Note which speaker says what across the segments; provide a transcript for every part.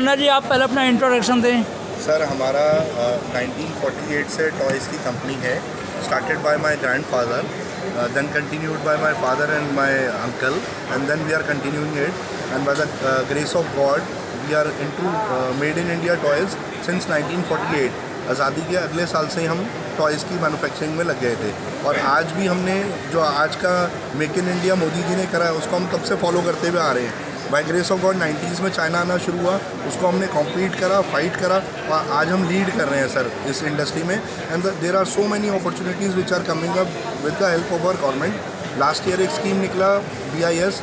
Speaker 1: खन्ना जी, आप पहले अपना इंट्रोडक्शन दें।
Speaker 2: सर हमारा 1948 से टॉयज़ की कंपनी है, started by my grandfather, then continued by my father and my uncle, and then we are continuing it, and by the grace of God we are into made in India toys since 1948। आज़ादी के अगले साल से हम toys की manufacturing में लग गए थे, और आज भी हमने जो आज का make in India Modi ji ने करा है उसको हम तब से फॉलो करते हुए आ रहे हैं। By grace of God 90s में चाइना आना शुरू हुआ, उसको हमने कॉम्पीट करा, फाइट करा, और आज हम लीड कर रहे हैं सर इस इंडस्ट्री में। And there are so many opportunities which are coming up with the help of our government. Last year एक स्कीम निकला BIS,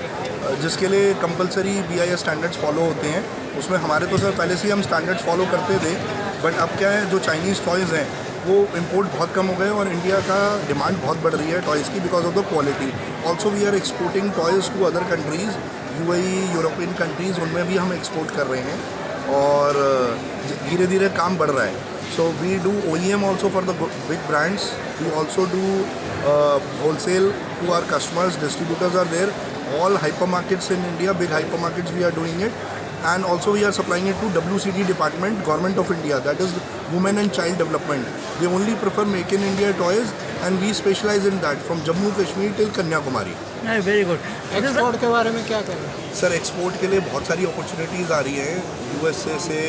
Speaker 2: जिसके लिए कंपलसरी BIS स्टैंडर्ड्स फॉलो होते हैं। उसमें हमारे तो सर पहले से ही हम स्टैंडर्ड्स फॉलो करते थे, बट अब क्या है, जो चाइनीज़ टॉयज़ हैं वो इंपोर्ट बहुत कम हो गए, और इंडिया का डिमांड बहुत बढ़ रही है टॉयज़ की because of the quality. Also we are exporting toys to other countries, UAE, European countries, उनमें भी हम एक्सपोर्ट कर रहे हैं, और धीरे धीरे काम बढ़ रहा है। So we do OEM also for the big brands, we also do wholesale to our customers, distributors are there, all hypermarkets in India, big hypermarkets we are doing it, and also we are supplying it to WCD department, Government of India, that is Women and Child Development. They only prefer make in India toys, and we specialize in that from Jammu Kashmir till Kanyakumari.
Speaker 1: Very good.
Speaker 3: Export के बारे में क्या करें?
Speaker 2: Sir export के लिए बहुत सारी opportunities आ रही हैं, USA से,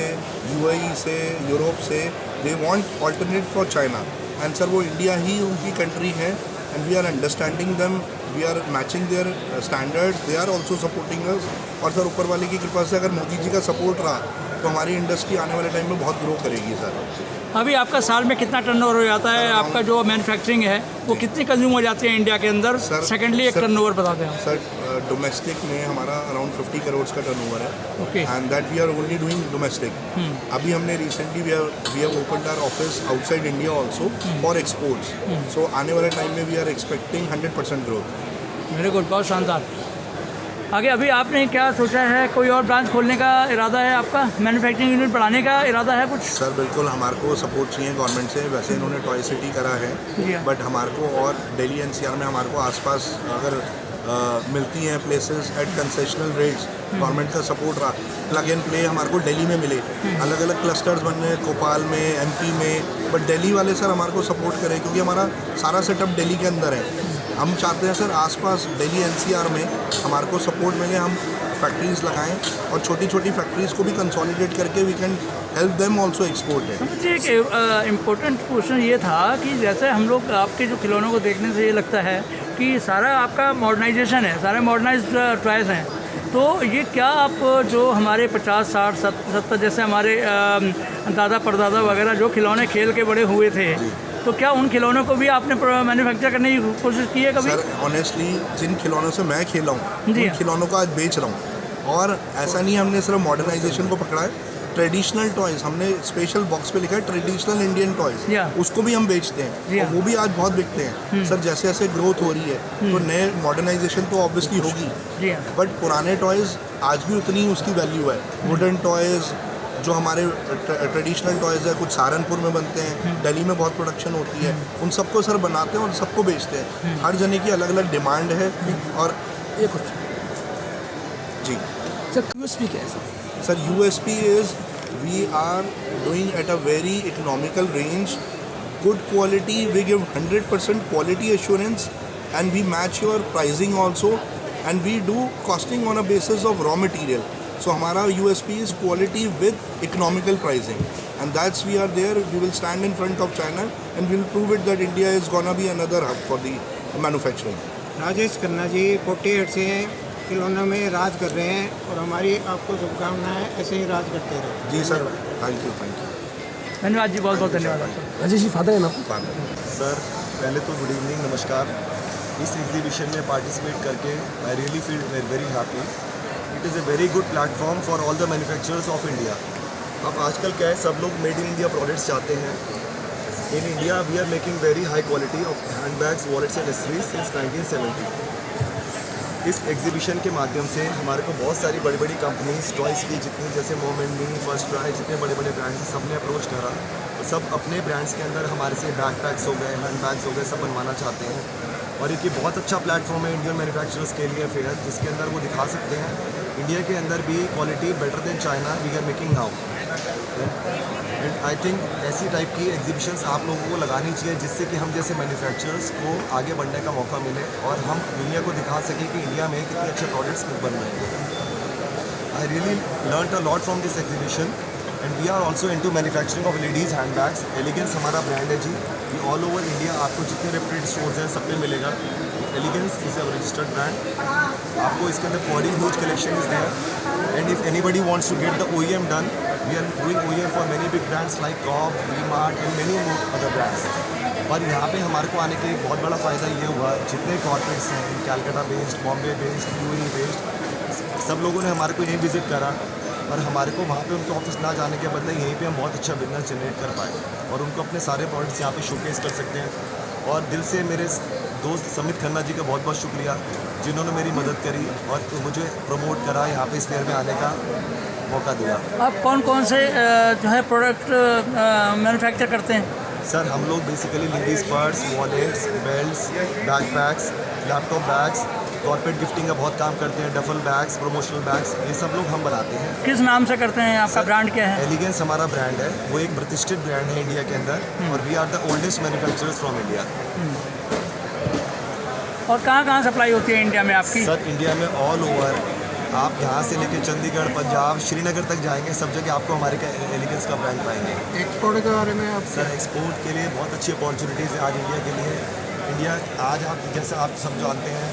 Speaker 2: UAE से, यूरोप से। They want alternate for China, and sir वो इंडिया ही उनकी कंट्री है, and we are understanding them, we are matching their standards, they are also supporting us। और सर ऊपर वाले की कृपा से अगर मोदी जी का सपोर्ट रहा तो हमारी इंडस्ट्री आने वाले टाइम में बहुत ग्रो करेगी सर।
Speaker 1: अभी आपका साल में कितना टर्नओवर हो जाता है? आपका जो मैन्युफैक्चरिंग है वो कितनी कंज्यूम हो जाती है इंडिया के अंदर? सेकेंडली एक टर्नओवर बताते हैं
Speaker 2: सर। डोमेस्टिक में हमारा अराउंड 50 करोड़ का टर्नओवर है,
Speaker 1: okay,
Speaker 2: and that we are only doing domestic. अभी हमने recently we have opened our office outside India also for exports. So आने वाले टाइम में we are expecting 100% growth.
Speaker 1: Very good, बहुत शानदार। आगे अभी आपने क्या सोचा है? कोई और ब्रांच खोलने का इरादा है आपका? मैन्युफैक्चरिंग यूनिट बढ़ाने का इरादा है कुछ?
Speaker 2: सर बिल्कुल, हमारे को सपोर्ट चाहिए गवर्नमेंट से। वैसे इन्होंने टॉय सिटी करा है, बट हमारे को और दिल्ली NCR में हमारे को आसपास अगर मिलती हैं places at concessional rates, government का सपोर्ट रहा, प्लग एंड प्ले हमारे को दिल्ली में मिले। अलग अलग क्लस्टर्स बन रहे हैं भोपाल में, MP में, बट दिल्ली वाले सर हमारे को सपोर्ट करें क्योंकि हमारा सारा सेटअप दिल्ली के अंदर है। हम चाहते हैं सर आसपास दिल्ली NCR में हमारे को सपोर्ट मिले, हम फैक्ट्रीज़ लगाएं, और छोटी छोटी फैक्ट्रीज़ को भी कंसोलिडेट करके we can help them also export है।
Speaker 1: मुझे एक इम्पोर्टेंट क्वेश्चन ये था कि जैसे हम लोग आपके जो खिलौनों को देखने से ये लगता है कि सारा आपका मॉडर्नाइजेशन है, सारे मॉडर्नाइज्ड टॉयज़ हैं, तो ये क्या आप जो हमारे 50, 60, 70 जैसे हमारे दादा परदादा वगैरह जो खिलौने खेल के बड़े हुए थे, तो क्या उन खिलौनों को भी आपने मैन्युफैक्चर करने की कोशिश की है कभी?
Speaker 2: सर ऑनेस्टली जिन खिलौनों से मैं खेला हूँ उन खिलौनों को आज बेच रहा हूँ, और ऐसा नहीं हमने सिर्फ मॉडर्नाइजेशन को पकड़ा है, ट्रेडिशनल टॉयज़ हमने स्पेशल बॉक्स पे लिखा है ट्रेडिशनल इंडियन टॉयज़, उसको भी हम बेचते हैं, और वो भी आज बहुत बिकते हैं। सर जैसे जैसे ग्रोथ हो रही है तो नए मॉडर्नाइजेशन तो ऑब्वियसली होगी, बट पुराने टॉयज़ आज भी उतनी उसकी वैल्यू है। वुडन टॉयज़ जो हमारे ट्रेडिशनल टॉयज़ है, कुछ सहारनपुर में बनते हैं, दिल्ली में बहुत प्रोडक्शन होती है, उन सबको सर बनाते हैं और सबको बेचते हैं। हर जने की अलग अलग डिमांड है। और
Speaker 3: ये कुछ
Speaker 2: जी
Speaker 3: सर USP क्या है
Speaker 2: सर? USP is we are doing at a very economical range, good quality, we give 100% quality assurance, and we match your pricing also, and we do costing on a basis of raw material. So हमारा USP is quality with economical pricing, and that's we are there. We will stand in front of China and we will prove it that India is gonna be another hub for the manufacturing.
Speaker 3: Rajesh Khanna ji 48 से खिलौनों में राज कर रहे हैं, और हमारी आपको शुभकामनाएं, ऐसे ही राज करते रहे।
Speaker 2: जी सर, थैंक यू।
Speaker 1: धन्यवाद जी, बहुत बहुत धन्यवाद।
Speaker 3: राजेश जी फादर है ना?
Speaker 4: सर पहले तो गुड इवनिंग, नमस्कार। इस एग्जीबिशन में पार्टिसिपेट करके I really feel very happy. It is a very good platform for all the manufacturers of India. अब आजकल क्या है, सब लोग मेड इन इंडिया प्रोडक्ट्स चाहते हैं। In India we are making very high quality of hand bags, wallets and accessories since 1970। इस exhibition के माध्यम से हमारे को बहुत सारी बड़ी बड़ी कंपनीज टॉयज़ की जितनी, जैसे मोम एंड मी, फर्स्ट ट्राई, जितने बड़े बड़े ब्रांड्स सब ने अप्रोच करा। तो सब अपने ब्रांड्स के अंदर हमारे से बैकपैक्स हो गए, हैंड बैग्स हो गए, सब बनवाना चाहते हैं। और एक ये बहुत अच्छा प्लेटफॉर्म है इंडियन मैन्युफैक्चरर्स के लिए फेयर, जिसके अंदर वो दिखा सकते हैं इंडिया के अंदर भी quality better than China we are making now. And I think ऐसी टाइप की एग्जीबिशंस आप लोगों को लगानी चाहिए, जिससे कि हम जैसे मैन्युफैक्चरर्स को आगे बढ़ने का मौका मिले और हम दुनिया को दिखा सकें कि इंडिया में कितने अच्छे प्रोडक्ट्स बन रहे हैं। I really learn a lot from this exhibition and we are also into manufacturing of ladies handbags. Elegance हमारा ब्रांड है जी, ये ऑल ओवर इंडिया आपको जितने रेप्यूटेड स्टोर्स हैं सब पे मिलेगा। Elegance is a registered brand. आपको इसके अंदर body huge collection is there and if anybody wants to get the OEM done, we are doing OEM for many big brands like Cop, V Mart and many other brands. और यहाँ पे हमारे को आने के एक बहुत बड़ा फ़ायदा ये हुआ, जितने कॉर्पोरेट्स हैं Calcutta based, Bombay based, UAE based, सब लोगों ने हमारे को यहीं विज़िट करा और हमारे को वहाँ पे उनके ऑफिस ना जाने के बदले यहीं पे हम बहुत अच्छा बिजनेस जनरेट कर पाए और उनको अपने सारे प्रोडक्ट्स यहाँ पे शोकेस कर सकते हैं। और दिल से मेरे दोस्त समित खन्ना जी का बहुत बहुत शुक्रिया, जिन्होंने मेरी मदद करी और मुझे प्रमोट करा, यहाँ पे इस फेयर में आने का मौका दिया।
Speaker 1: आप कौन कौन से जो है प्रोडक्ट मैन्युफैक्चर करते हैं?
Speaker 4: सर हम लोग basically ladies purse, wallets, belts, backpacks, laptop bags, corporate gifting का बहुत काम करते हैं, डफल बैग्स, प्रमोशनल बैग्स, ये सब लोग हम बनाते हैं।
Speaker 1: किस नाम से करते हैं? आपका ब्रांड क्या है?
Speaker 4: एलिगेंस हमारा ब्रांड है, वो एक प्रतिष्ठित ब्रांड है इंडिया के अंदर और we are the oldest manufacturers from India.
Speaker 1: और कहाँ सप्लाई होती है इंडिया में आपकी?
Speaker 4: सर इंडिया में ऑल ओवर, आप यहाँ से लेकर चंडीगढ़, पंजाब, श्रीनगर तक जाएंगे, सब जगह आपको हमारे एलिगेंस का ब्रांड पाएंगे।
Speaker 3: एक्सपोर्ट के बारे में आप
Speaker 4: सर एक्सपोर्ट के लिए बहुत अच्छी अपॉर्चुनिटीज़ है आज इंडिया के लिए। इंडिया आज आप जैसे आप सब जानते हैं,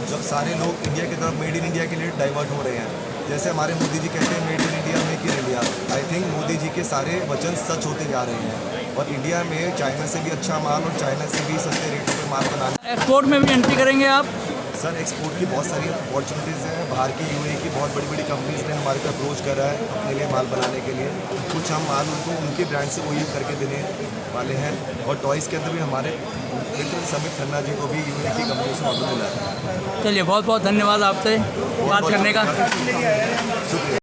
Speaker 4: जब सारे लोग इंडिया की तरफ मेड इन इंडिया के लिए डाइवर्ट हो रहे हैं, जैसे हमारे मोदी जी कहते हैं made in India, make in India. I think Modi ji के सारे वचन सच होते जा रहे हैं और इंडिया में चाइना से भी अच्छा माल और चाइना से भी सस्ते रेटों पे माल बनाना।
Speaker 1: एक्सपोर्ट में भी एंट्री करेंगे आप?
Speaker 4: सर एक्सपोर्ट की बहुत सारी अपॉर्चुनिटीज़ हैं, बाहर की UAE की बहुत बड़ी बड़ी कंपनीज़ ने हमारे को अप्रोच करा है अपने लिए माल बनाने के लिए। कुछ हम माल उनको उनके ब्रांड से OEM करके देने वाले हैं और टॉयज़ के अंदर भी हमारे मित्र समित खन्ना जी को भी UAE की कंपनी से ऑर्डर मिला है।
Speaker 1: चलिए बहुत बहुत धन्यवाद आपसे बात करने का।
Speaker 4: शुक्रिया।